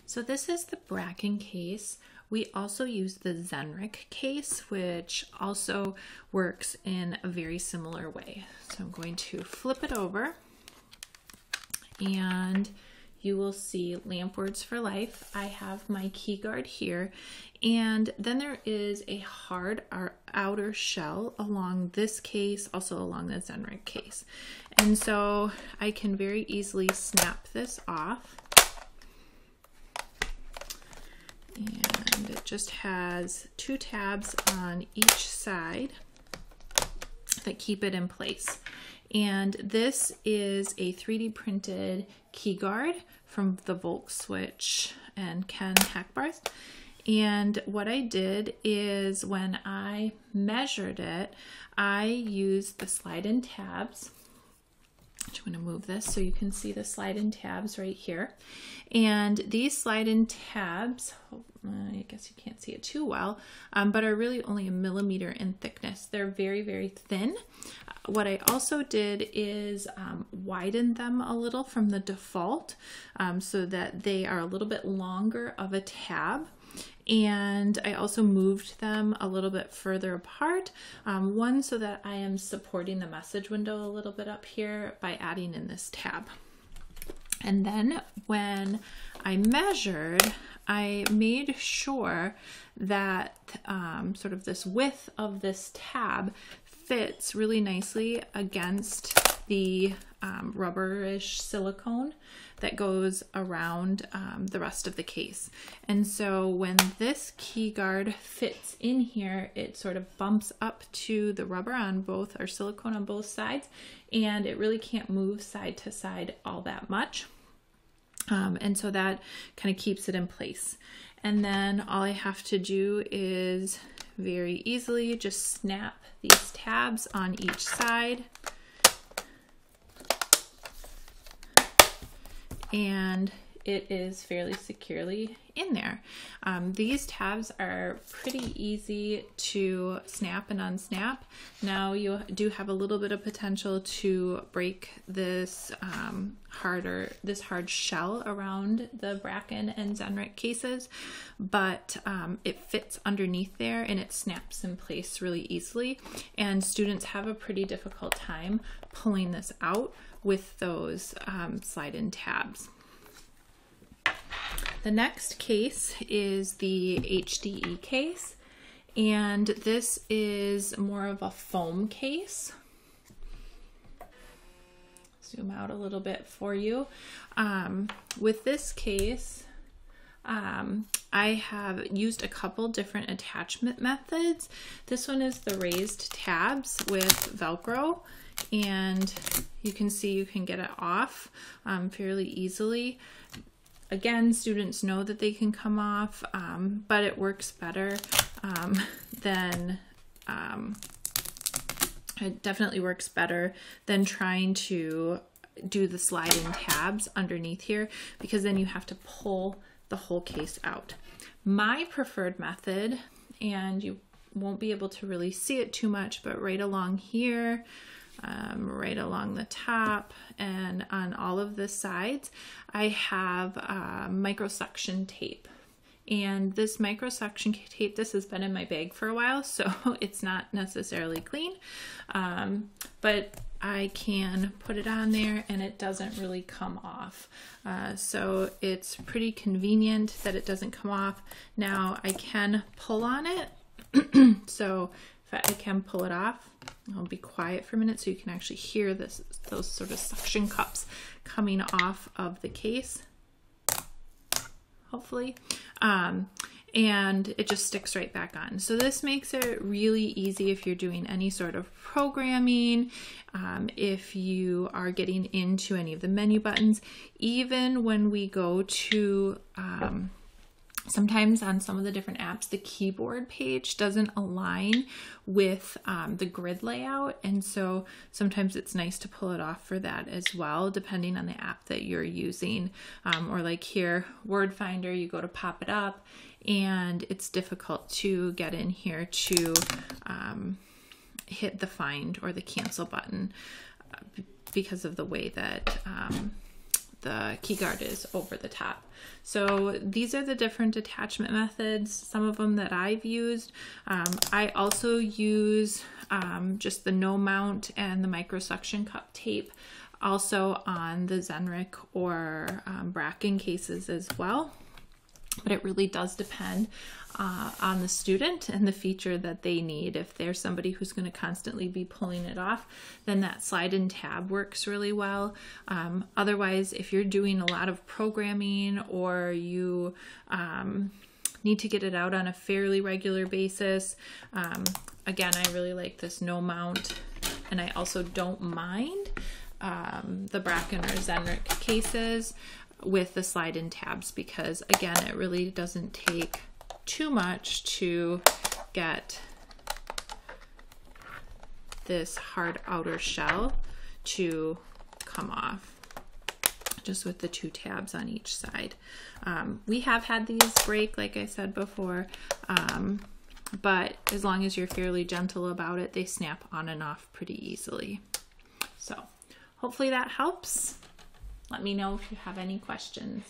So this is the Bracken case. We also use the Zenric case, which also works in a very similar way. So I'm going to flip it over and you will see Lamp Words for Life. I have my Keyguard here, and then there is a hard outer shell along this case, also along the Zenric case. And so I can very easily snap this off. And it just has 2 tabs on each side that keep it in place. And this is a 3D printed keyguard from the Volksswitch and Ken Hackbarth. And what I did is when I measured it, I used the slide-in tabs. I'm going to move this so you can see the slide-in tabs right here. And these slide-in tabs, I guess you can't see it too well, but are really only 1 millimeter in thickness. They're very, very thin. What I also did is widen them a little from the default so that they are a little bit longer of a tab. And I also moved them a little bit further apart, one so that I am supporting the message window a little bit up here by adding in this tab. And then when I measured, I made sure that sort of this width of this tab fits really nicely against the rubberish silicone that goes around the rest of the case. And so when this keyguard fits in here, it sort of bumps up to the rubber on both, or silicone on both sides, and it really can't move side to side all that much. And so that kind of keeps it in place. And then all I have to do is very easily just snap these tabs on each side. And it is fairly securely in there. These tabs are pretty easy to snap and unsnap. Now you do have a little bit of potential to break this hard shell around the Bracken and Zenric cases, but it fits underneath there and it snaps in place really easily. And students have a pretty difficult time pulling this out with those slide-in tabs. The next case is the HDE case, and this is more of a foam case. Zoom out a little bit for you. With this case, I have used a couple different attachment methods. This one is the raised tabs with Velcro, and you can see you can get it off fairly easily. Again, students know that they can come off, but it works better it definitely works better than trying to do the slide-in tabs underneath here, because then you have to pull the whole case out. My preferred method, and you won't be able to really see it too much, but right along here, right along the top and on all of the sides, I have microsuction tape. And this microsuction tape, this has been in my bag for a while, so it's not necessarily clean, but I can put it on there and it doesn't really come off. So it's pretty convenient that it doesn't come off. Now I can pull on it, so if I can pull it off. I'll be quiet for a minute so you can actually hear those sort of suction cups coming off of the case, hopefully. And it just sticks right back on. So this makes it really easy if you're doing any sort of programming, if you are getting into any of the menu buttons, even when we go to sometimes on some of the different apps, the keyboard page doesn't align with the grid layout. And so sometimes it's nice to pull it off for that as well, depending on the app that you're using. Or like here, Word Finder, you go to pop it up and it's difficult to get in here to hit the find or the cancel button because of the way that the key guard is over the top. So these are the different attachment methods, some of them that I've used. I also use just the no mount and the microsuction cup tape also on the Zenrik or Bracken cases as well. But it really does depend on the student and the feature that they need. If there's somebody who's going to constantly be pulling it off, then that slide-in tab works really well. Otherwise, if you're doing a lot of programming or you need to get it out on a fairly regular basis, again, I really like this no mount, and I also don't mind the Bracken or Zenrik cases with the slide-in tabs, because again, it really doesn't take too much to get this hard outer shell to come off, just with the 2 tabs on each side. We have had these break, like I said before, but as long as you're fairly gentle about it, they snap on and off pretty easily. So hopefully that helps. Let me know if you have any questions.